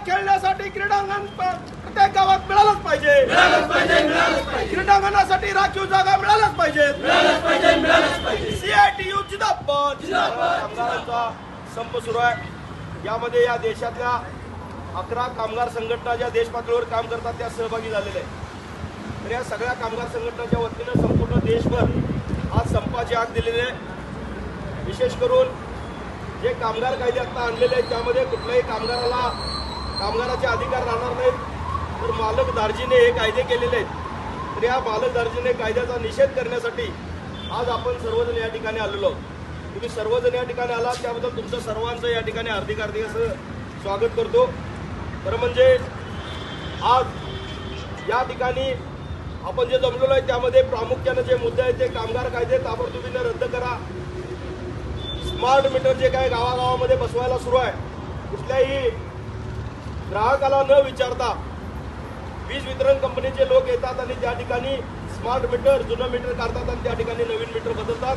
खेळण्यासाठी क्रीडांगण प्रत्येक गावात मिळालंच पाहिजे, क्रीडांगणासाठी राखीव जागा मिळालंच पाहिजे, CITU जिंदाबाद. कामगारांचा संप सुरू आहे. यामध्ये या देशातल्या 11 कामगार संघटना ज्या देश पातळीवर काम करतात त्या सहभागी झालेल्या आहेत. तर या सगळ्या कामगार संघटनांच्या वतीनं संपूर्ण देशभर आज संपाची हाक दिलेली आहे. विशेष करून जे कामगार कायदे आता आणलेले आहेत त्यामध्ये कुठल्याही कामगाराचे अधिकार राहणार नाहीत. तर मालक दार्जीने हे कायदे केलेले आहेत. तर या मालक दार्जीने कायद्याचा निषेध करण्यासाठी आज आपण सर्वजण या ठिकाणी आलेलो आहोत. तुम्ही सर्वजण या ठिकाणी आलात त्याबद्दल तुमचं सर्वांचं या ठिकाणी हार्दिक असं स्वागत करतो. तर म्हणजे आज या ठिकाणी आपण जे जमलेलो आहे त्यामध्ये प्रामुख्याने जे मुद्दे आहेत ते कामगार कायदे ताबडतोबीने रद्द करा. स्मार्ट मीटर जे काय गावागावामध्ये बसवायला सुरू आहे, कुठल्याही ग्राहकाला न विचारता वीज वितरण कंपनीचे लोक येतात आणि त्या ठिकाणी स्मार्ट मीटर जुनं मीटर काढतात आणि त्या ठिकाणी नवीन मीटर बदलतात.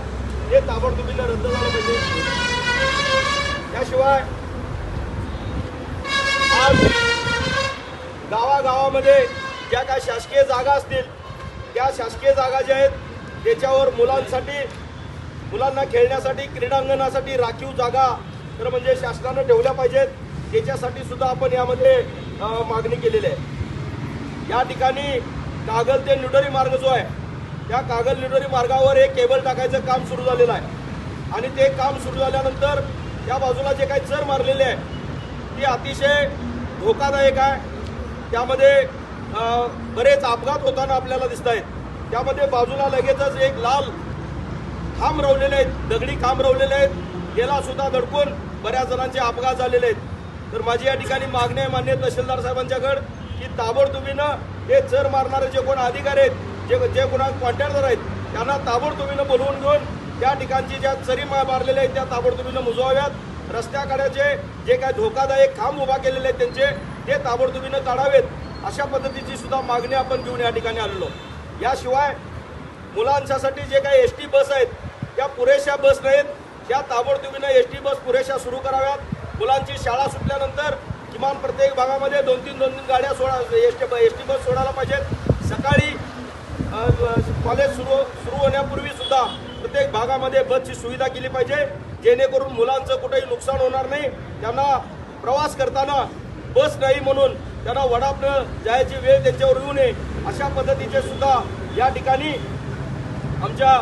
हे ताबडतोबीने रद्द झालं पाहिजे. त्याशिवाय आज गावागावामध्ये ज्या काय शासकीय जागा असतील त्या शासकीय जागा ज्या आहेत त्याच्यावर मुलांना खेळण्यासाठी क्रीडांगणासाठी राखीव जागा तर म्हणजे शासनानं ठेवल्या पाहिजेत. त्याच्यासाठी सुद्धा आपण यामध्ये मागणी केलेली आहे. या ठिकाणी कागल ते निडोरी मार्ग जो आहे त्या कागल निडोरी मार्गावर एक केबल टाकायचं काम सुरू झालेलं आहे आणि ते काम सुरू झाल्यानंतर त्या बाजूला जे काही चर मारलेले आहे ती अतिशय धोकादायक आहे. त्यामध्ये बरेच अपघात होताना आपल्याला दिसत आहेत. त्यामध्ये बाजूला लगेचच एक लाल खांब रवलेले आहेत, दगडी खांब रवलेले आहेत. याला सुद्धा धडकून बऱ्याच जणांचे अपघात झालेले आहेत. तर माझी या ठिकाणी मागणी आहे माननीय तहसीलदार साहेबांच्याकडे की ताबडतोबीनं हे चर मारणारे जे कोण अधिकारी आहेत जे कोणा कॉन्ट्रॅक्टर आहेत त्यांना ताबडतोबीनं बोलवून घेऊन त्या ठिकाणची ज्या चरी मारलेल्या आहेत त्या ताबडतोबीनं मुजवाव्यात. रस्त्याकडेचे जे काय धोकादायक खांब उभा केलेले आहेत त्यांचे ते ताबडतोबीनं काढावेत. अशा पद्धतीची सुद्धा मागणी आपण घेऊन या ठिकाणी आलेलो. याशिवाय मुलांसाठी जे काही ST बस आहेत त्या पुरेशा बस नाहीत, त्या ताबडतोबीनं ST बस पुरेशा सुरू कराव्यात. मुलांची शाळा सुटल्यानंतर किमान प्रत्येक भागामध्ये 2-3 गाड्या ST बस सोडायला पाहिजेत. सकाळी कॉलेज सुरू होण्यापूर्वी सुद्धा प्रत्येक भागामध्ये बसची सुविधा केली पाहिजे जेणेकरून मुलांचं कुठेही नुकसान होणार नाही. त्यांना प्रवास करताना बस नाही म्हणून त्यांना वडापनं जायची वेळ त्यांच्यावर येऊ नये अशा पद्धतीचे सुद्धा या ठिकाणी आमच्या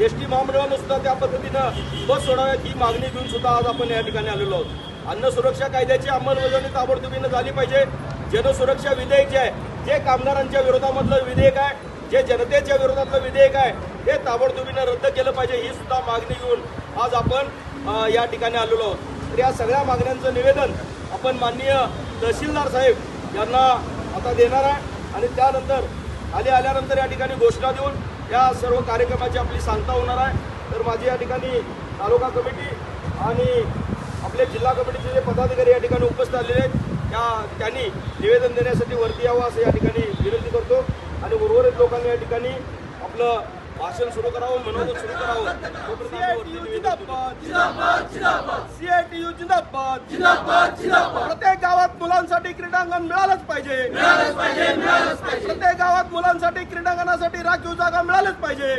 ST महामंडळानं सुद्धा त्या पद्धतीनं बस सोडाव्यात ही मागणी घेऊन सुद्धा आज आपण या ठिकाणी आलेलो आहोत. अन्न सुरक्षा कायद्याची अंमलबजावणी ताबडतोबीनं झाली पाहिजे. जनसुरक्षा विधेयक जे आहे जे कामगारांच्या विरोधामधलं विधेयक आहे, जे जनतेच्या विरोधातलं विधेयक आहे हे ताबडतोबीनं रद्द केलं पाहिजे ही सुद्धा मागणी घेऊन आज आपण या ठिकाणी आलेलो आहोत. तर या सगळ्या मागण्यांचं निवेदन आपण माननीय तहसीलदार साहेब यांना आता देणार आहे आणि त्यानंतर आल्यानंतर या ठिकाणी घोषणा देऊन या सर्व कार्यक्रमाची आपली सांगता होणार आहे. तर माझी या ठिकाणी तालुका कमिटी आणि आपले जिल्हा कमिटीचे जे पदाधिकारी या ठिकाणी उपस्थित आलेले आहेत त्यांनी निवेदन देण्यासाठी वरती यावं असं या ठिकाणी विनंती करतो आणि उर्वरित लोकांनी या ठिकाणी आपलं भाषण सुरू करावं, मनोगत सुरू करावं. CITU जिंदाबाद. प्रत्येक गावात मुलांसाठी क्रीडांगण मिळालंच पाहिजे, प्रत्येक गावात मुलांसाठी क्रीडांगणासाठी राखीव जागा मिळालंच पाहिजे,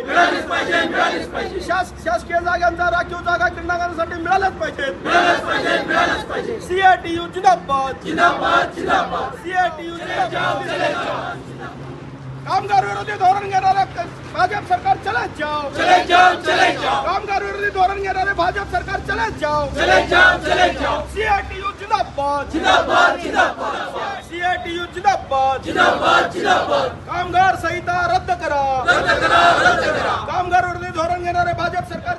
शासकीय जागांचा राखीव जागा क्रीडांगणासाठी मिळालंच पाहिजे. CITU जिंदाबाद. CITU जिंदाबाद. कामगार विरोधी धोरण घेणारे भाजप सरकार चले जाओ. कामगार विरोधी धोरण घेणारे भाजप सरकार चले जाओ. CITU जिंदाबाद. CITU जिंदाबाद. कामगार संहिता रद्द करा. कामगार विरोधी धोरण घेणारे भाजप सरकार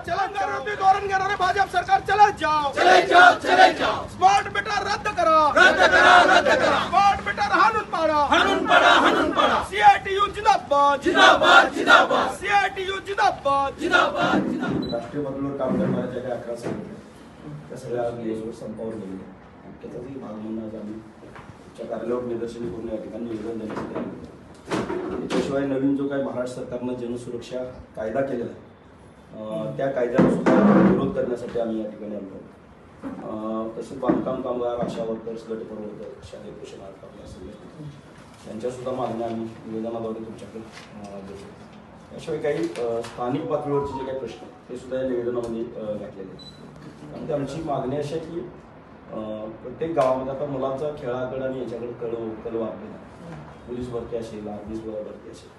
चले जाओ. स्मार्ट मीटर रद्द करा. स्मार्ट मीटर हाणून पाडा. CITU जिंदाबाद. CITU जिंदाबाद. राष्ट्रीय पातळीवर काम करणाऱ्या ज्या काही 11 संघटना त्या सगळ्या देशभर संपावर गेलेल्या. त्याचाही भाग म्हणून आज आम्ही आमच्या कार्यालयावर निदर्शने करून या ठिकाणी निवेदन देण्यासाठी आलो. त्याशिवाय नवीन जो काही महाराष्ट्र सरकारनं जनसुरक्षा कायदा केलेला आहे त्या कायद्याला सुद्धा विरोध करण्यासाठी आम्ही या ठिकाणी आलो. तसेच बांधकाम कामगार, आशा वर्कर्स, गटप्रवर्तक, शालेय पोषणार्थ कामगार सगळे त्यांच्यासुद्धा मागण्या आम्ही निवेदनाद्वारे तुमच्याकडे देतो. त्याशिवाय काही स्थानिक पातळीवरचे जे काही प्रश्न ते सुद्धा या निवेदनामध्ये घातलेले आहेत. आणि आमची मागणी अशी आहे की प्रत्येक गावामध्ये आता मुलांचा खेळाकडे आणि याच्याकडे कल वाढलेला आहे. पोलीस भरती असेल, आर्मी भरती असेल,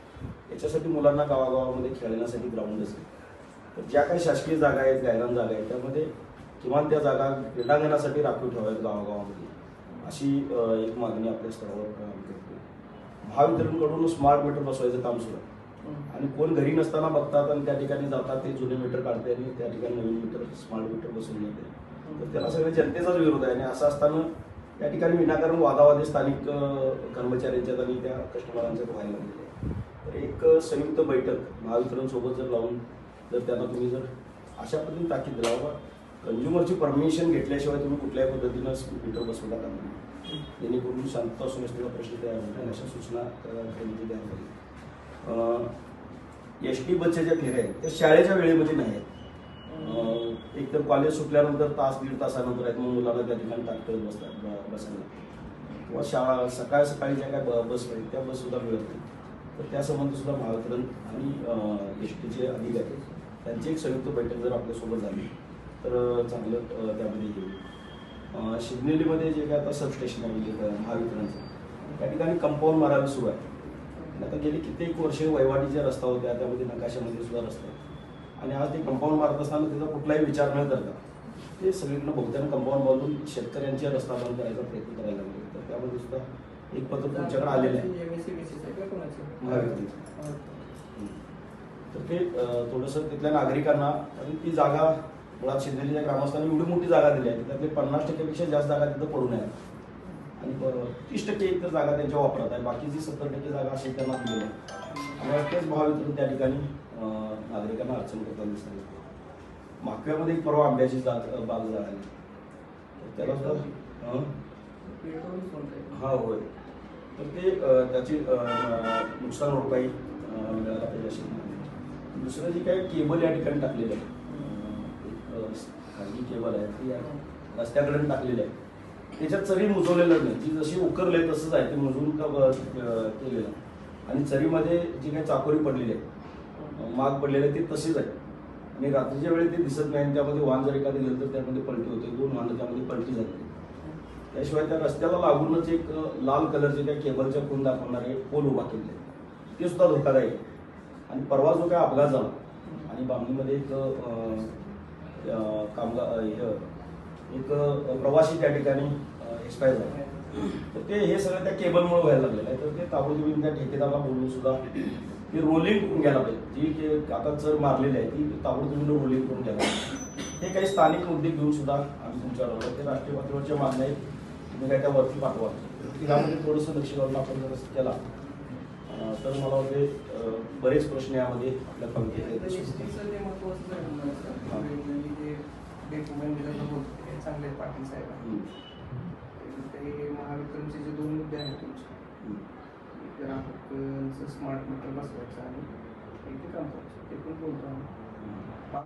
याच्यासाठी मुलांना गावागावामध्ये खेळण्यासाठी ग्राउंड असेल. तर ज्या काही शासकीय जागा आहेत, गायरान जागा आहेत, त्यामध्ये किमान त्या जागा क्रीडांगणासाठी राखीव ठेवाव्यात गावागावामध्ये, अशी एक मागणी आपल्या स्तरावर आम्ही करतो. महावितरणकडून स्मार्ट मीटर बसवायचं काम सुरू आहे. आणि कोण घरी नसताना बघतात आणि त्या ठिकाणी जातात, ते जुने मीटर काढते आणि त्या ठिकाणी नवीन मीटर, स्मार्ट मीटर बसवून जाते. तर त्याला सगळ्या जनतेचाच विरोध आहे. आणि असं असताना त्या ठिकाणी विनाकारण वादावादी स्थानिक कर्मचाऱ्यांच्यात आणि त्या कस्टमरांच्यात व्हायला लागलेले आहे. तर एक संयुक्त बैठक महावितरण सोबत जर लावून जर त्यांना तुम्ही जर अशा पद्धतीने ताकीद दिला, बाबा कंझ्युमरची परमिशन घेतल्याशिवाय तुम्ही कुठल्याही पद्धतीनं मीटर बसवता का नाही, जेणेकरून शांतता असून असलेला प्रश्न तयार होईल, अशा सूचना त्यांनी द्यायला पाहिजे. एस.टी. बसच्या ज्या फेऱ्या आहेत त्या शाळेच्या वेळेमध्ये नाही आहेत. एक तर कॉलेज सुटल्यानंतर तास दीड तासानंतर आहेत, मग मुलांना त्या ठिकाणी तात्काळ बसायला किंवा शाळा सकाळी ज्या काय बस आहेत त्या बससुद्धा मिळत नाही. तर त्यासंबंधी सुद्धा महावितरण आणि एस.टीचे अधिकारी त्यांची एक संयुक्त बैठक जर आपल्यासोबत झाली तर चांगलं त्यामध्ये येईल. शिवनेरीमध्ये जे काय आता सबस्टेशन आहे जे महावितरणचं, त्या ठिकाणी कंपाऊंड मारायला सुरू आहे. आता गेली कित्येक वर्षे वहिवाटीच्या रस्ता होत्या, त्यामध्ये नकाशामध्ये सुद्धा रस्ता आहे. आणि आज ते कंपाऊंड मारत असताना त्याचा कुठलाही विचार न करता ते सगळीकडे बहुत्यानं कंपाऊंड बांधून शेतकऱ्यांच्या रस्ता बंद करायचा प्रयत्न करायला लागले. तर त्यामध्ये सुद्धा एक पत्र तुमच्याकडे आलेलं आहे महावितरणचं. तर ते थोडंसं तिथल्या नागरिकांना, आणि ती जागा मुळात शिंदेच्या ग्रामस्थांनी एवढी मोठी जागा दिली आहे, त्यातले 50% जास्त जागा तिथं पडू नये आणि 30% एक तर जागा त्यांच्या वापरात आहे, बाकीची 70% जागा अशी त्यांना दिलेली आहे. आणि तेच महावितरण त्या ठिकाणी नागरिकांना अडचण करताना दिसत. माकव्यामध्ये एक परवा आंब्याची बाग झाली, त्याला सुद्धा हा होय. तर ते त्याची नुकसान भरपाई मिळायला पाहिजे अशी. दुसरं जे काही केबल या ठिकाणी टाकलेलं आहे, खाजगी केबल आहे ती रस्त्याकडे टाकलेली आहे, त्याच्यात चरी मुजवलेलं नाही. ती जशी उकरले तसंच आहे, ते मुजवून केलेलं. आणि चरीमध्ये जी काही चाकोरी पडलेली आहे, माग पडलेले आहे, ते तसेच आहे. आणि रात्रीच्या वेळी ते दिसत नाही. त्यामध्ये वाहन जर एखादं गेलं तर त्यामध्ये पलटी होते, 2 वाहनं त्यामध्ये पलटी झाली. त्याशिवाय त्या रस्त्याला लागूनच एक लाल कलरचे त्या केबलच्या खूण दाखवणारे पोल उभा केलेले, ते सुद्धा धोकादायक आहे. आणि परवा जो काय अपघात झाला आणि बामणीमध्ये एक एक प्रवासी त्या ठिकाणी एक्सपायर झाला, तर ते हे सगळं त्या केबलमुळे व्हायला लागलेलं आहे. तर ते ताबडतोब त्या ठेकेदाराला बोलून सुद्धा ती रोलिंग करून घ्यायला पाहिजे. जी आता चर मारलेली आहे ती ताबडतोब रोलिंग करून घ्यायला पाहिजे. हे काही स्थानिक मुद्दे घेऊन सुद्धा आम्ही तुमच्याबरोबर ते राष्ट्रीय पातळीवरच्या मागण्या आहेत, तुम्ही काय त्यावरती पाठवा. त्यामध्ये थोडंसं लक्ष घालून आपण जर केला तर मला वाटते बरेच प्रश्न यामध्ये आपल्या पंक्तीत आहेत. चांगले पाटील साहेब, ते महावितरणचे जे 2 मुद्दे आहेत तुमचे, ग्राहकांचं स्मार्ट मीटर बसवायचं आणि ते काम करायचं, ते पण बोलतो आम्ही.